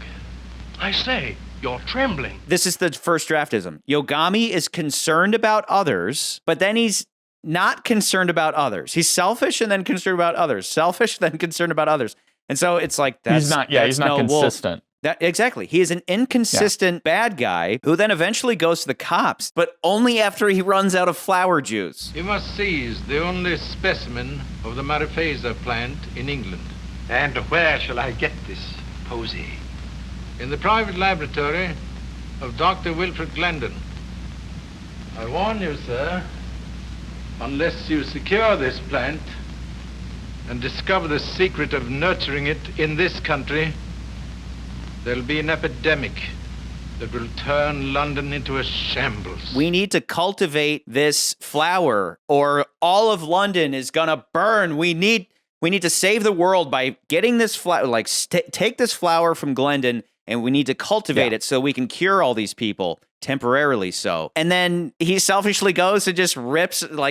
I say, you're trembling. This is the first draftism. Yogami is concerned about others, but then he's not concerned about others. He's selfish and then concerned about others. Selfish, then concerned about others. And so it's like, he's not consistent. Exactly. He is an inconsistent bad guy who then eventually goes to the cops, but only after he runs out of flower juice. You must seize the only specimen of the mariposa plant in England. And where shall I get this posy? In the private laboratory of Dr. Wilfred Glendon. I warn you, sir, unless you secure this plant and discover the secret of nurturing it in this country, there'll be an epidemic that will turn London into a shambles. We need to cultivate this flower or all of London is gonna burn. We need to save the world by getting this flower, like take this flower from Glendon, and we need to cultivate it so we can cure all these people temporarily. So, and then he selfishly goes and just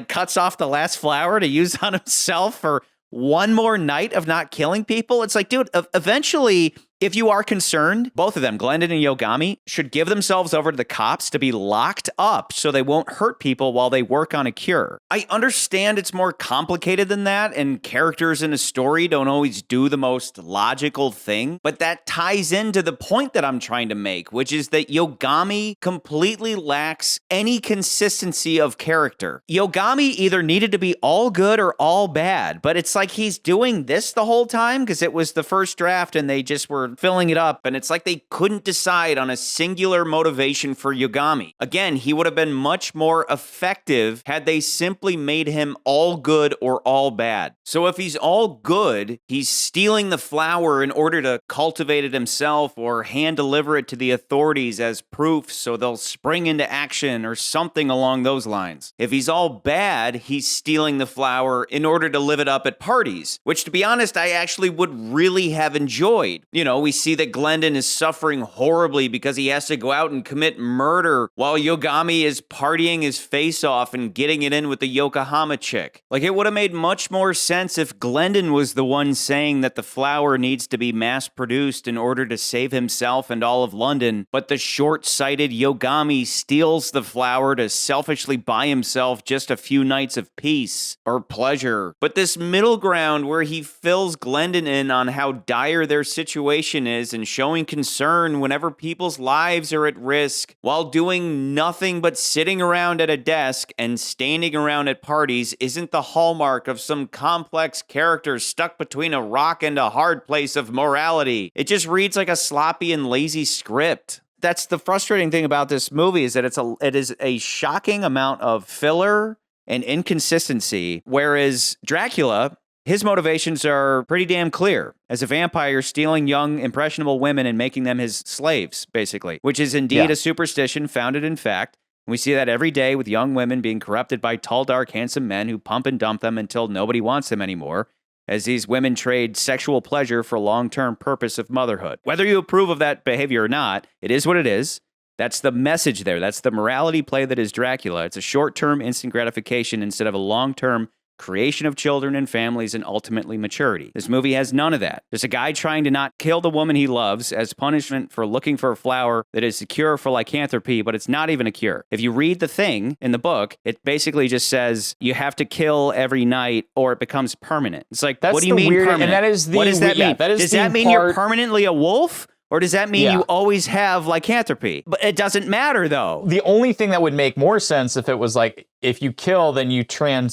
cuts off the last flower to use on himself for one more night of not killing people. It's like, dude, eventually, if you are concerned, both of them, Glendon and Yogami, should give themselves over to the cops to be locked up so they won't hurt people while they work on a cure. I understand it's more complicated than that, and characters in a story don't always do the most logical thing, but that ties into the point that I'm trying to make, which is that Yogami completely lacks any consistency of character. Yogami either needed to be all good or all bad, but it's like he's doing this the whole time because it was the first draft and they just were filling it up, and it's like they couldn't decide on a singular motivation for Yogami. Again, he would have been much more effective had they simply made him all good or all bad. So if he's all good, he's stealing the flower in order to cultivate it himself or hand deliver it to the authorities as proof so they'll spring into action or something along those lines. If he's all bad, he's stealing the flower in order to live it up at parties, which, to be honest, I actually would really have enjoyed. You know, we see that Glendon is suffering horribly because he has to go out and commit murder while Yogami is partying his face off and getting it in with the Yokohama chick. Like, it would have made much more sense if Glendon was the one saying that the flower needs to be mass-produced in order to save himself and all of London, but the short-sighted Yogami steals the flower to selfishly buy himself just a few nights of peace or pleasure. But this middle ground where he fills Glendon in on how dire their situation is and showing concern whenever people's lives are at risk while doing nothing but sitting around at a desk and standing around at parties isn't the hallmark of some complex character stuck between a rock and a hard place of morality. It just reads like a sloppy and lazy script. That's the frustrating thing about this movie, is that it is a shocking amount of filler and inconsistency, whereas Dracula, his motivations are pretty damn clear. As a vampire, stealing young, impressionable women and making them his slaves, basically, which is indeed a superstition founded in fact. We see that every day with young women being corrupted by tall, dark, handsome men who pump and dump them until nobody wants them anymore, as these women trade sexual pleasure for long-term purpose of motherhood. Whether you approve of that behavior or not, it is what it is. That's the message there. That's the morality play that is Dracula. It's a short-term instant gratification instead of a long-term creation of children and families, and ultimately maturity. This movie has none of that. There's a guy trying to not kill the woman he loves as punishment for looking for a flower that is a cure for lycanthropy, but it's not even a cure. If you read the thing in the book, it basically just says you have to kill every night or it becomes permanent. It's like, what do you mean permanent? And that is the, what does that mean? That is does that mean you're permanently a wolf? Or does that mean you always have lycanthropy? But it doesn't matter, though. The only thing that would make more sense if it was like, if you kill, then you turn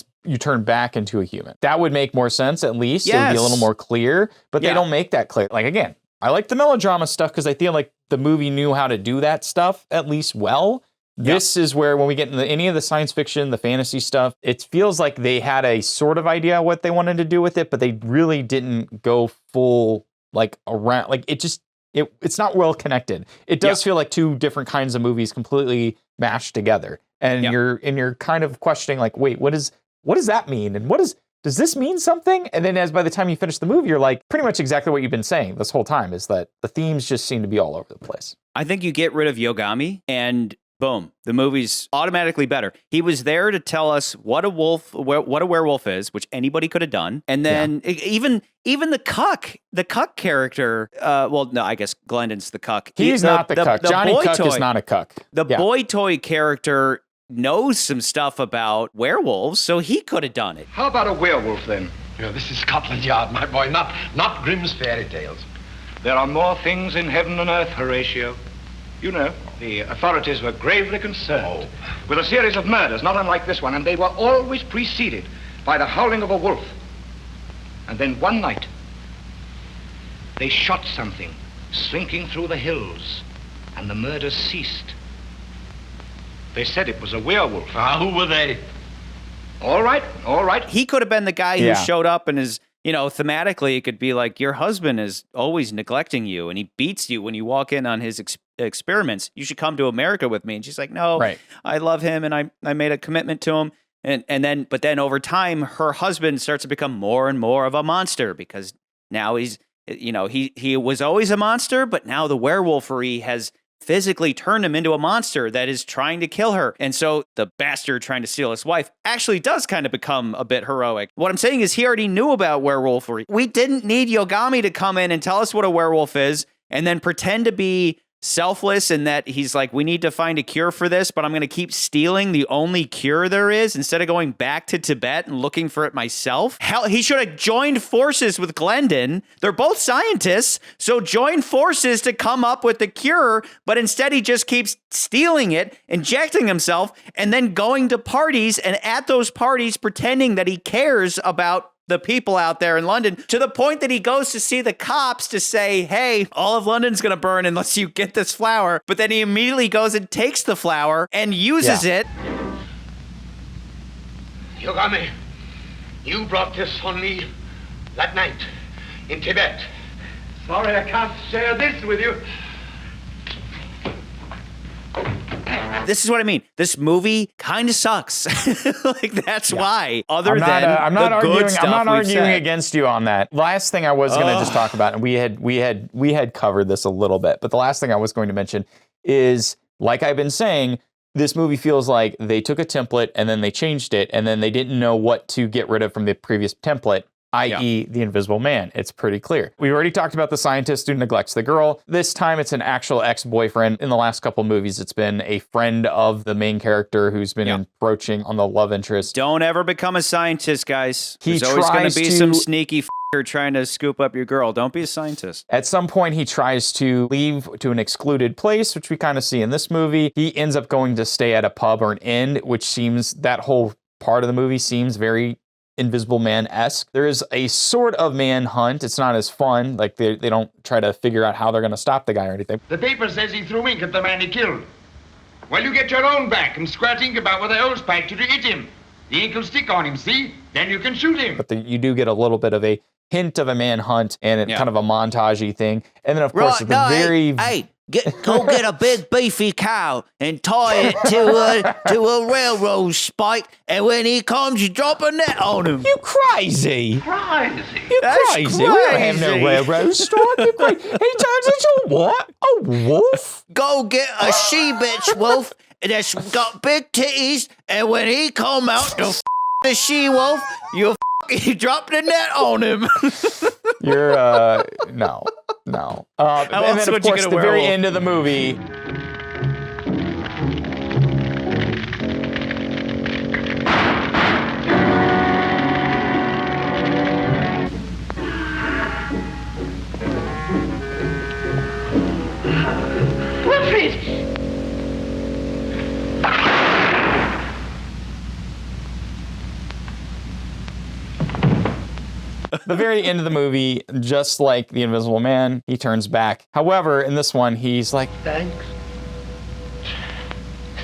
back into a human. That would make more sense, at least. It would be a little more clear. But they don't make that clear. Like, again, I like the melodrama stuff because I feel like the movie knew how to do that stuff at least well. This is where, when we get into any of the science fiction, the fantasy stuff, it feels like they had a sort of idea what they wanted to do with it, but they really didn't go full, like, around. Like, it just... It's not well connected. It does feel like two different kinds of movies completely mashed together. And you're kind of questioning, like, wait, what does that mean? And does this mean something? And then by the time you finish the movie, you're like, pretty much exactly what you've been saying this whole time, is that the themes just seem to be all over the place. I think you get rid of Yogami and Boom. The movie's automatically better. He was there to tell us what a werewolf is, which anybody could have done. And then even the Cuck character, well, no, I guess Glendon's the Cuck. He's not the Cuck. Johnny Cuck is not a Cuck. The boy toy character knows some stuff about werewolves, so he could have done it. How about a werewolf, then? This is Scotland Yard, my boy, not Grimm's fairy tales. There are more things in heaven and earth, Horatio. You know, the authorities were gravely concerned with a series of murders, not unlike this one, and they were always preceded by the howling of a wolf. And then one night, they shot something slinking through the hills, and the murders ceased. They said it was a werewolf. Who were they? All right. He could have been the guy who showed up and is, thematically, it could be like, your husband is always neglecting you and he beats you when you walk in on his experiments. You should come to America with me. And she's like, no, I love him and I made a commitment to him. But then over time, her husband starts to become more and more of a monster because now he's, he was always a monster, but now the werewolfery has physically turned him into a monster that is trying to kill her. And so the bastard trying to steal his wife actually does kind of become a bit heroic. What I'm saying is he already knew about werewolfery. We didn't need Yogami to come in and tell us what a werewolf is and then pretend to be selfless and that he's like, we need to find a cure for this, but I'm going to keep stealing the only cure there is instead of going back to Tibet and looking for it myself. Hell, he should have joined forces with Glendon. They're both scientists, so join forces to come up with the cure, but instead he just keeps stealing it, injecting himself, and then going to parties and at those parties pretending that he cares about the people out there in London, to the point that he goes to see the cops to say, hey, all of London's going to burn unless you get this flower. But then he immediately goes and takes the flower and uses it. Yogami, you brought this on me that night in Tibet. Sorry, I can't share this with you. This is what I mean. This movie kind of sucks. Like that's why. I'm not arguing against you on that. Last thing I was going to just talk about, and we had covered this a little bit, but the last thing I was going to mention is, like I've been saying, this movie feels like they took a template and then they changed it, and then they didn't know what to get rid of from the previous template. i.e. the Invisible Man. It's pretty clear. We already talked about the scientist who neglects the girl. This time it's an actual ex-boyfriend. In the last couple movies, it's been a friend of the main character who's been encroaching on the love interest. Don't ever become a scientist, guys. There's always going to be some sneaky f***er trying to scoop up your girl. Don't be a scientist. At some point, he tries to leave to an excluded place, which we kind of see in this movie. He ends up going to stay at a pub or an inn, which seems, that whole part of the movie seems very Invisible Man-esque. There is a sort of manhunt. It's not as fun. Like they don't try to figure out how they're going to stop the guy or anything. The paper says he threw ink at the man he killed. Well, you get your own back and squirt ink about with a hose pipe to hit him. The ink will stick on him, see? Then you can shoot him. But you do get a little bit of a hint of a manhunt and kind of a montage-y thing. And then, of course, Go get a big beefy cow and tie it to a railroad spike, and when he comes, you drop a net on him. You crazy? Crazy. You crazy? We don't have no railroad strike. You crazy? He turns into what? A wolf? Go get a she-bitch wolf that's got big titties, and when he come out to the she-wolf, you drop the net on him. You're, no. And then, of course, the very end of the movie. Wilfred! The very end of the movie, just like the Invisible Man, he turns back. However, in this one, he's like,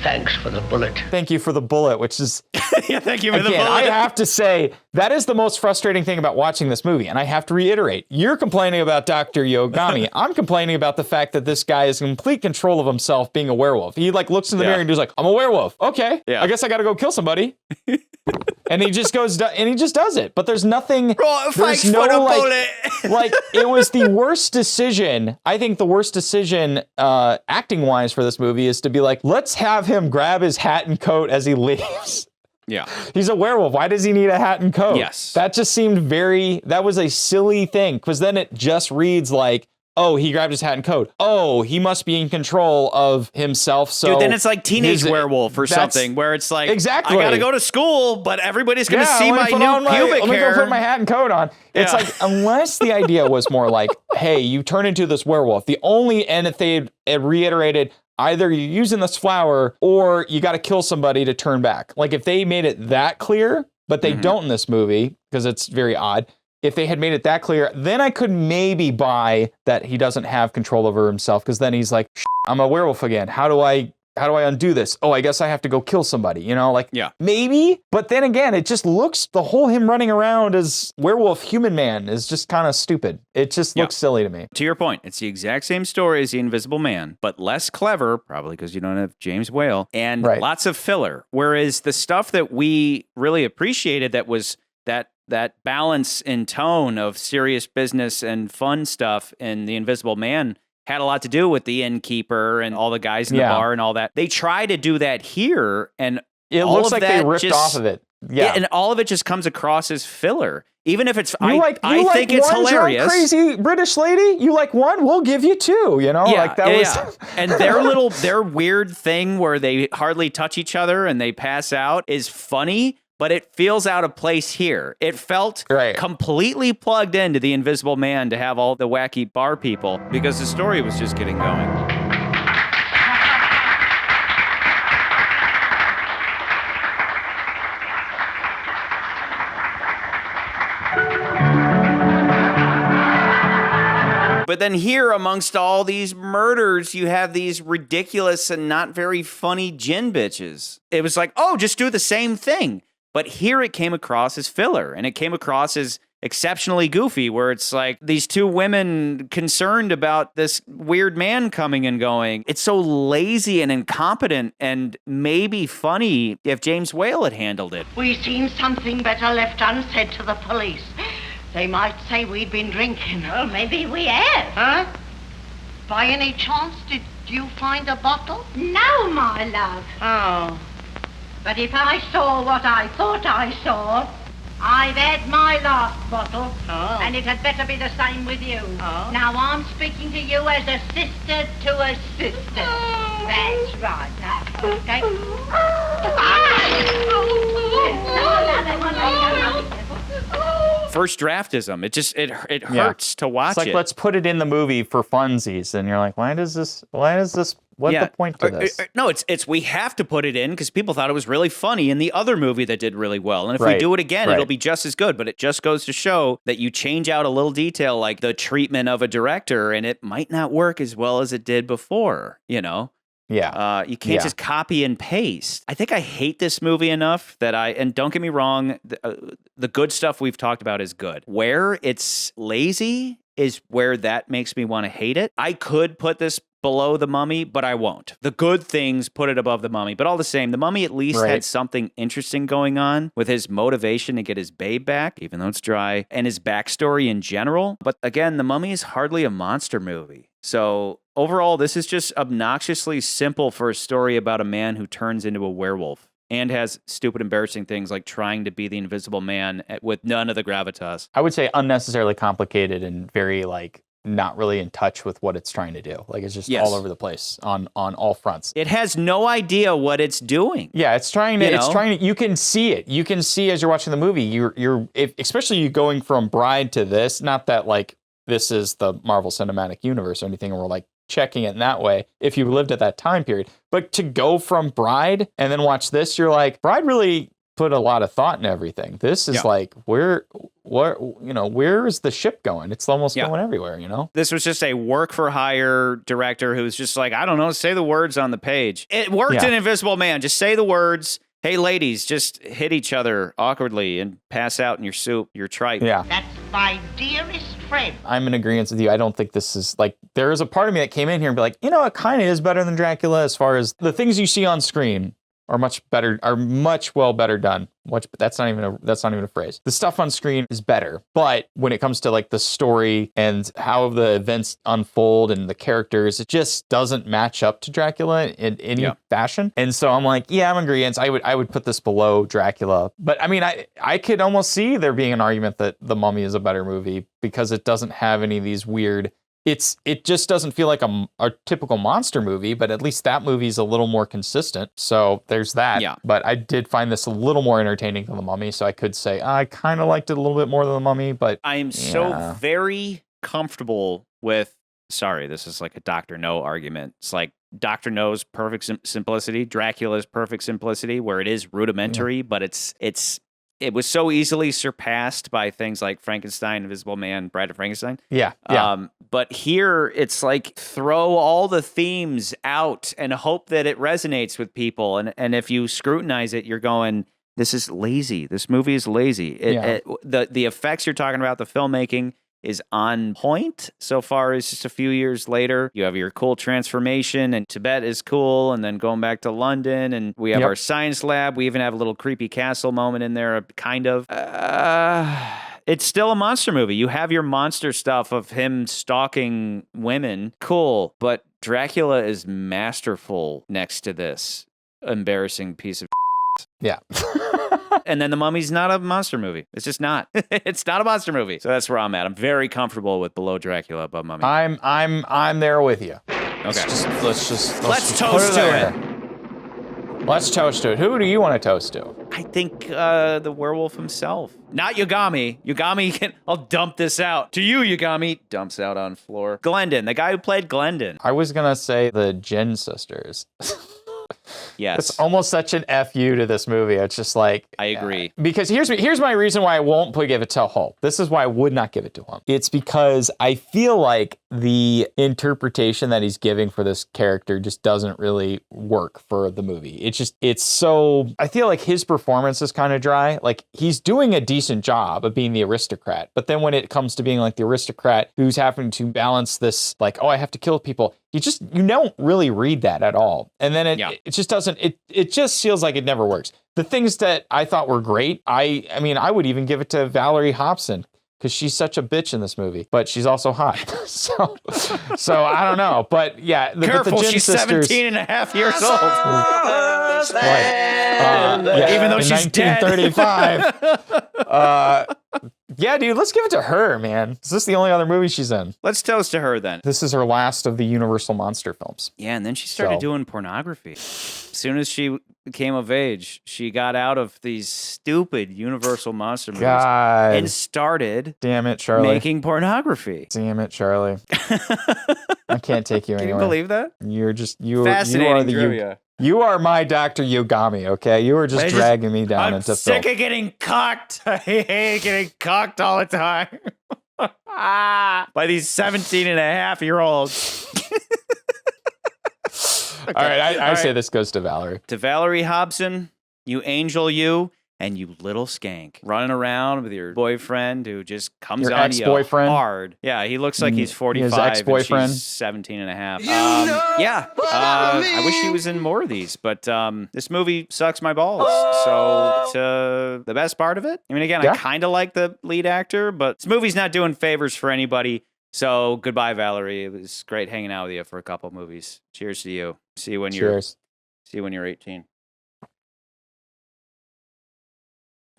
Thanks for the bullet. Thank you for the bullet, which is Yeah, thank you for the Again, bullet. I have to say, that is the most frustrating thing about watching this movie. And I have to reiterate, you're complaining about Dr. Yogami. I'm complaining about the fact that this guy is in complete control of himself being a werewolf. He like looks in the mirror and he's like, I'm a werewolf. Okay, I guess I got to go kill somebody. And he just goes and he just does it. But there's nothing. There's no like it was the worst decision. I think the worst decision acting wise for this movie is to be like, let's have him grab his hat and coat as he leaves. Yeah. He's a werewolf. Why does he need a hat and coat? Yes. That just seemed that was a silly thing, because then it just reads like, oh, he grabbed his hat and coat. Oh, he must be in control of himself. So dude, then it's like Teenage Werewolf or something, where it's like, exactly. I gotta go to school, but everybody's gonna see my new pubic hair. Let me go put my hat and coat on. It's like, unless the idea was more like, hey, you turn into this werewolf. And if they had reiterated, either you're using this flower or you got to kill somebody to turn back. Like if they made it that clear, but they don't in this movie because it's very odd. If they had made it that clear, then I could maybe buy that he doesn't have control over himself, because then he's like, I'm a werewolf again. How do I undo this? Oh, I guess I have to go kill somebody, maybe. But then again, it just looks, the whole him running around as werewolf human man is just kind of stupid. It just looks silly to me. To your point, it's the exact same story as The Invisible Man, but less clever, probably because you don't have James Whale, and lots of filler. Whereas the stuff that we really appreciated that was that balance in tone of serious business and fun stuff in The Invisible Man had a lot to do with the innkeeper and all the guys in the bar and all that. They try to do that here, and it looks like they ripped off of it. Yeah. And all of it just comes across as filler. Even if it's, I think it's hilarious. Drunk, crazy British lady, you like one, we'll give you two, And their weird thing where they hardly touch each other and they pass out is funny, but it feels out of place here. It felt completely plugged into The Invisible Man to have all the wacky bar people, because the story was just getting going. But then here, amongst all these murders, you have these ridiculous and not very funny gin bitches. It was like, oh, just do the same thing. But here it came across as filler, and it came across as exceptionally goofy, where it's like these two women concerned about this weird man coming and going. It's so lazy and incompetent, and maybe funny if James Whale had handled it. We've seen something better left unsaid to the police. They might say we'd been drinking. Well, maybe we have. Huh? By any chance, did you find a bottle? No, my love. Oh. But if I saw what I thought I saw, I've had my last bottle, and it had better be the same with you. Oh. Now, I'm speaking to you as a sister to a sister. That's right. Now, okay? First draftism. It hurts to watch it's like, it. let's put it in the movie for funsies. And you're like, what's the point to this? No, it's we have to put it in because people thought it was really funny in the other movie that did really well. And if we do it again, it'll be just as good. But it just goes to show that you change out a little detail like the treatment of a director, and it might not work as well as it did before, Yeah. You can't just copy and paste. I think I hate this movie enough that and don't get me wrong, the good stuff we've talked about is good. Where it's lazy is where that makes me want to hate it. I could put this below The Mummy, but I won't. The good things put it above The Mummy, but all the same, The Mummy at least had something interesting going on with his motivation to get his babe back, even though it's dry, and his backstory in general. But again, The Mummy is hardly a monster movie. So overall, this is just obnoxiously simple for a story about a man who turns into a werewolf and has stupid, embarrassing things like trying to be the Invisible Man with none of the gravitas. I would say unnecessarily complicated and very not really in touch with what it's trying to do. Like it's just all over the place on all fronts. It has no idea what it's doing. Yeah, it's trying to. You can see it. You can see as you're watching the movie. Especially you going from Bride to this. Not that this is the Marvel Cinematic Universe or anything, and we're checking it in that way if you lived at that time period. But to go from Bride and then watch this, you're like, Bride really put a lot of thought in everything. This is where is the ship going? It's almost going everywhere, This was just a work for hire director who's just like, I don't know, say the words on the page. It worked in Invisible Man. Just say the words. Hey, ladies, just hit each other awkwardly and pass out in your soup, your tripe. Yeah. That's my dearest friend. I'm in agreement with you. I don't think this is like, there is a part of me that came in here and be like, it kind of is better than Dracula as far as the things you see on screen are much better done. That's not even a phrase. The stuff on screen is better, but when it comes to like the story and how the events unfold and the characters, it just doesn't match up to Dracula in any fashion. And so I'm like, yeah, I'm in agreement. I would put this below Dracula. But I mean, I could almost see there being an argument that The Mummy is a better movie because it doesn't have any of these weird. It just doesn't feel like a typical monster movie, but at least that movie's a little more consistent. So there's that. Yeah. But I did find this a little more entertaining than The Mummy, so I could say I kind of liked it a little bit more than The Mummy, but I am so very comfortable with, sorry, this is like a Dr. No argument. It's like Dr. No's perfect simplicity, Dracula's perfect simplicity, where it is rudimentary, but it was so easily surpassed by things like Frankenstein, Invisible Man, Bride of Frankenstein. Yeah. But here it's like throw all the themes out and hope that it resonates with people. And if you scrutinize it, you're going, this is lazy. This movie is lazy. The effects you're talking about, the filmmaking is on point so far as just a few years later. You have your cool transformation, and Tibet is cool, and then going back to London, and we have our science lab. We even have a little creepy castle moment in there, kind of. It's still a monster movie. You have your monster stuff of him stalking women. Cool. But Dracula is masterful next to this embarrassing piece of yeah. And then The Mummy's not a monster movie. It's just not. It's not a monster movie. So that's where I'm at. I'm very comfortable with below Dracula, above Mummy. I'm there with you. Okay. Let's toast to it. Let's toast to it. Who do you want to toast to? I think the werewolf himself. Not Yogami. Yogami I'll dump this out. To you, Yogami. Dumps out on floor. Glendon, the guy who played Glendon. I was going to say the Jen sisters. Yes. It's almost such an FU to this movie. It's just like... I agree. Because here's my reason why I won't give it to Hulk. This is why I would not give it to him. It's because I feel like the interpretation that he's giving for this character just doesn't really work for the movie. It's so... I feel like his performance is kind of dry. Like, he's doing a decent job of being the aristocrat. But then when it comes to being like the aristocrat who's having to balance this, like, oh, I have to kill people... You don't really read that at all. And then it just doesn't, it just feels like it never works. The things that I thought were great, I mean, I would even give it to Valerie Hobson because she's such a bitch in this movie, but she's also hot. so I don't know. But yeah. Careful, the she's sisters, 17 and a half years old. Even though she's 1935. Yeah, dude, let's give it to her, man. Is this the only other movie she's in? Let's toast to her then. This is her last of the Universal monster films. Yeah, and then she started doing pornography. As soon as she became of age, she got out of these stupid Universal monster movies and started Damn it, Charlie. making pornography. Damn it, Charlie. I can't take you anywhere. Can you believe that? You're just Fascinating you are the trivia. You are my Dr. Yogami, okay? You are just dragging me down into filth. I'm sick of getting cucked. I hate getting cucked all the time. By these 17-and-a-half-year-olds. Okay. All right, I say this goes to Valerie. To Valerie Hobson, you angel you, and you little skank. Running around with your boyfriend who just comes on you hard. Yeah, he looks like he's 45 His ex-boyfriend. and she's 17 and a half. I wish he was in more of these, but this movie sucks my balls. So to the best part of it, I mean, again, I kind of like the lead actor, but this movie's not doing favors for anybody. So goodbye, Valerie. It was great hanging out with you for a couple movies. Cheers to you. See you when you're 18.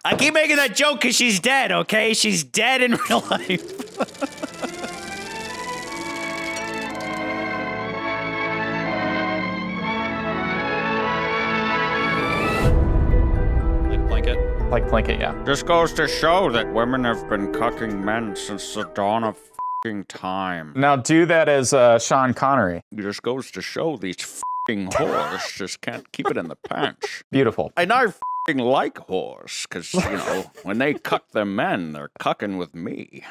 I keep making that joke because she's dead, okay? She's dead in real life. Like Plinkett, yeah. This goes to show that women have been cucking men since the dawn of f***ing time. Now do that as Sean Connery. It just goes to show these f***ing whores just can't keep it in the pants. Beautiful. And I f***ing like whores, because, when they cuck their men, they're cucking with me.